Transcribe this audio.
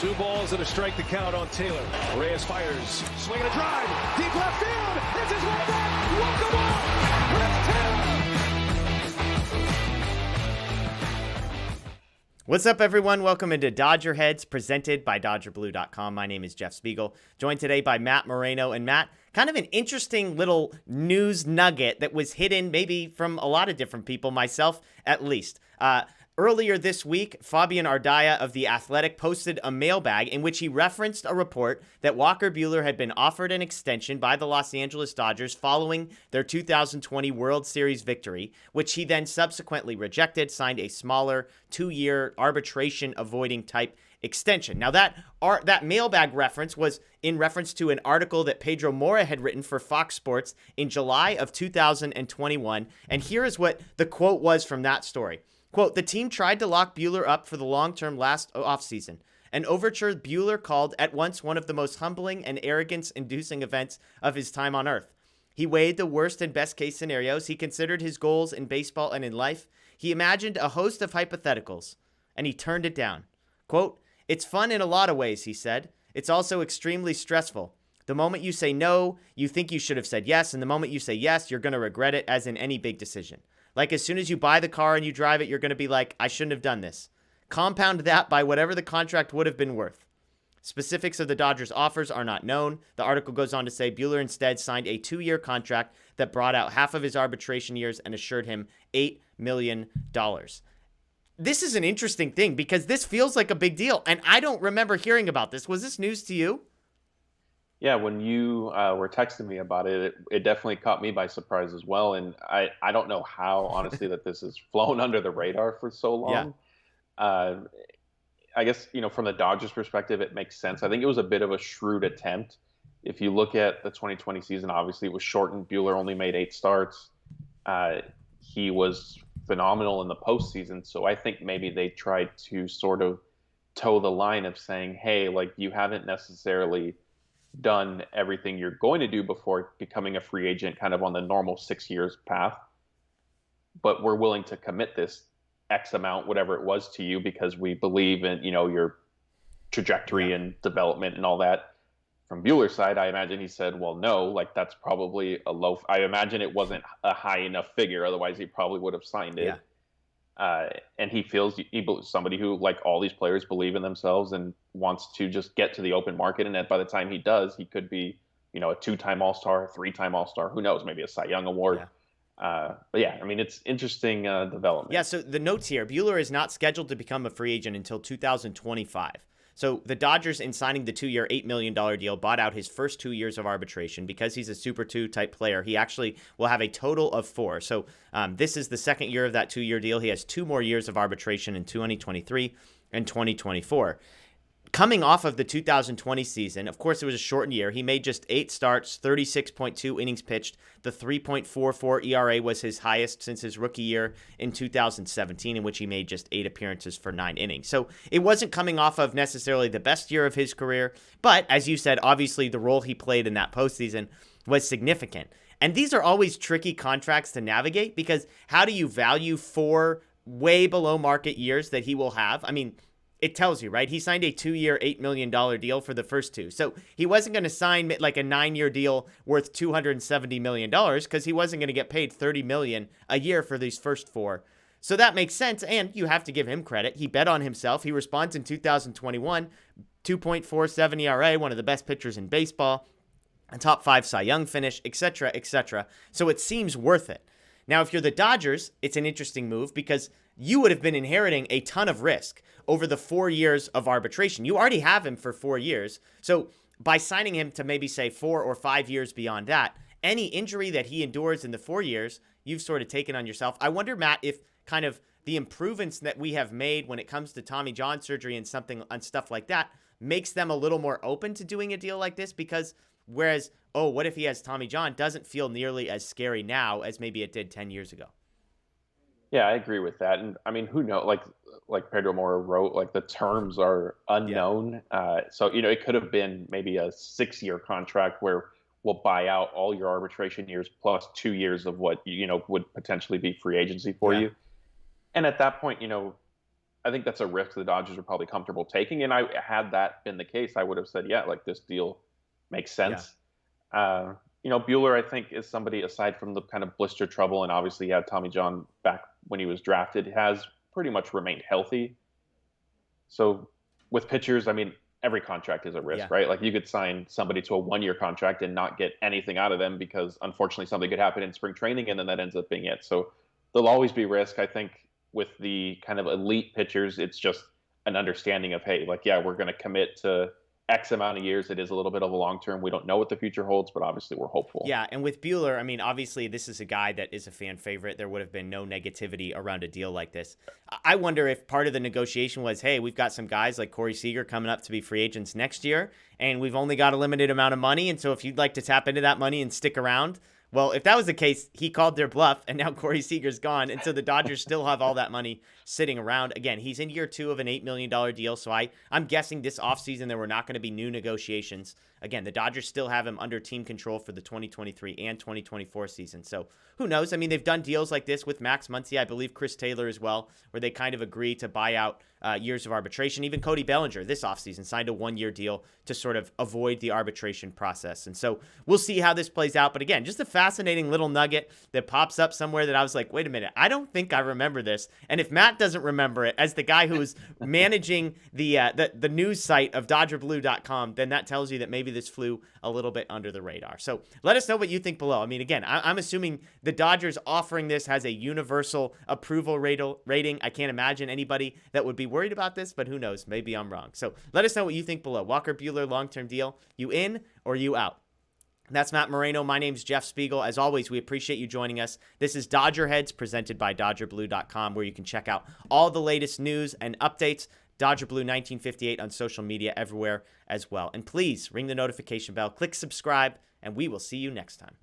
Two balls and a strike to count on Taylor. Reyes fires, swinging a drive, deep left field. This is way back. Walker Buehler, left tail. What's up, everyone? Welcome into DodgerHeads, presented by DodgerBlue.com. My name is Jeff Spiegel, joined today by Matt Moreno. And Matt, kind of an interesting little news nugget that was hidden maybe from a lot of different people, myself at least. Earlier this week, Fabian Ardaya of The Athletic posted a mailbag in which he referenced a report that Walker Buehler had been offered an extension by the Los Angeles Dodgers following their 2020 World Series victory, which he then subsequently rejected, signed a smaller 2-year arbitration-avoiding type extension. Now, that mailbag reference was in reference to an article that Pedro Mora had written for Fox Sports in July of 2021, and here is what the quote was from that story. Quote, "The team tried to lock Buehler up for the long-term last offseason, an overture Buehler called at once one of the most humbling and arrogance-inducing events of his time on Earth. He weighed the worst and best-case scenarios. He considered his goals in baseball and in life. He imagined a host of hypotheticals, and he turned it down. Quote, it's fun in a lot of ways, he said. It's also extremely stressful. The moment you say no, you think you should have said yes, and the moment you say yes, you're going to regret it, as in any big decision. Like, as soon as you buy the car and you drive it, you're going to be like, I shouldn't have done this. Compound that by whatever the contract would have been worth. Specifics of the Dodgers' offers are not known. The article goes on to say Buehler instead signed a 2-year contract that brought out half of his arbitration years and assured him $8 million. This is an interesting thing because this feels like a big deal, and I don't remember hearing about this. Was this news to you? Yeah, when you were texting me about it, it definitely caught me by surprise as well. And I don't know how, honestly, that this has flown under the radar for so long. Yeah. I guess, from the Dodgers' perspective, it makes sense. I think it was a bit of a shrewd attempt. If you look at the 2020 season, obviously it was shortened. Buehler only made 8 starts. He was phenomenal in the postseason. So I think maybe they tried to sort of toe the line of saying, hey, like, you haven't necessarily done everything you're going to do before becoming a free agent kind of on the normal 6 years path, but we're willing to commit this X amount, whatever it was, to you because we believe in, your trajectory and development and all that. From Buehler's side, I imagine he said, well, no, like that's probably a low. I imagine it wasn't a high enough figure. Otherwise he probably would have signed it. Yeah. And he feels somebody who, like all these players, believe in themselves and wants to just get to the open market. And by the time he does, he could be, a 2-time All-Star, 3-time All-Star. Who knows? Maybe a Cy Young Award. Yeah. But yeah, I mean, it's interesting development. Yeah. So the notes here: Buehler is not scheduled to become a free agent until 2025. So the Dodgers, in signing the 2-year, $8 million deal, bought out his first 2 years of arbitration. Because he's a Super 2 type player, he actually will have a total of 4. So this is the second year of that 2-year deal. He has 2 more years of arbitration in 2023 and 2024. Coming off of the 2020 season, of course, it was a shortened year. He made just 8 starts, 36.2 innings pitched. The 3.44 ERA was his highest since his rookie year in 2017, in which he made just 8 appearances for 9 innings. So it wasn't coming off of necessarily the best year of his career. But as you said, obviously the role he played in that postseason was significant. And these are always tricky contracts to navigate because how do you value 4 way below market years that he will have? I mean, it tells you, right? He signed a 2-year, $8 million deal for the first 2. So he wasn't going to sign like a 9-year deal worth $270 million because he wasn't going to get paid $30 million a year for these first 4. So that makes sense. And you have to give him credit. He bet on himself. He responds in 2021, 2.47 ERA, one of the best pitchers in baseball, a top 5 Cy Young finish, etc., etc. So it seems worth it. Now, if you're the Dodgers, it's an interesting move because you would have been inheriting a ton of risk over the 4 years of arbitration. You already have him for 4 years. So by signing him to maybe say 4 or 5 years beyond that, any injury that he endures in the 4 years, you've sort of taken on yourself. I wonder, Matt, if kind of the improvements that we have made when it comes to Tommy John surgery and stuff like that makes them a little more open to doing a deal like this because whereas, oh, what if he has Tommy John doesn't feel nearly as scary now as maybe it did 10 years ago. Yeah, I agree with that. And I mean, who knows? Like Pedro Mora wrote, like the terms are unknown. Yeah. So, it could have been maybe a 6-year contract where we'll buy out all your arbitration years plus 2 years of what, would potentially be free agency for you. And at that point, I think that's a risk the Dodgers are probably comfortable taking. And had that been the case, I would have said, yeah, like this deal makes sense. Buehler, I think, is somebody aside from the kind of blister trouble, and obviously he had Tommy John back when he was drafted, has pretty much remained healthy. So with pitchers, I mean, every contract is a risk, right? Like you could sign somebody to a 1-year contract and not get anything out of them because unfortunately something could happen in spring training and then that ends up being it. So there'll always be risk. I think with the kind of elite pitchers, it's just an understanding of, hey, like, yeah, we're going to commit to X amount of years. It is a little bit of a long term. We don't know what the future holds, but obviously we're hopeful. Yeah, and with Buehler, I mean, obviously this is a guy that is a fan favorite. There would have been no negativity around a deal like this. I wonder if part of the negotiation was, hey, we've got some guys like Corey Seager coming up to be free agents next year, and we've only got a limited amount of money, and so if you'd like to tap into that money and stick around, well, if that was the case, he called their bluff, and now Corey Seager's gone, and so the Dodgers still have all that money sitting around. Again, he's in year 2 of an $8 million deal, so I'm guessing this offseason there were not going to be new negotiations. Again, the Dodgers still have him under team control for the 2023 and 2024 season, so who knows? I mean, they've done deals like this with Max Muncy, I believe Chris Taylor as well, where they kind of agree to buy out years of arbitration. Even Cody Bellinger this offseason signed a 1-year deal to sort of avoid the arbitration process. And so we'll see how this plays out. But again, just a fascinating little nugget that pops up somewhere that I was like, wait a minute, I don't think I remember this. And if Matt doesn't remember it, as the guy who is managing the news site of DodgerBlue.com, then that tells you that maybe this flew a little bit under the radar. So let us know what you think below. I mean, again, I'm assuming the Dodgers offering this has a universal approval rating. I can't imagine anybody that would be worried about this, but who knows? Maybe I'm wrong. So let us know what you think below. Walker Buehler long-term deal, you in or you out? That's Matt Moreno. My name's Jeff Spiegel. As always, we appreciate you joining us. This is DodgerHeads presented by DodgerBlue.com, where you can check out all the latest news and updates. DodgerBlue 1958 on social media everywhere as well. And please ring the notification bell, click subscribe, and we will see you next time.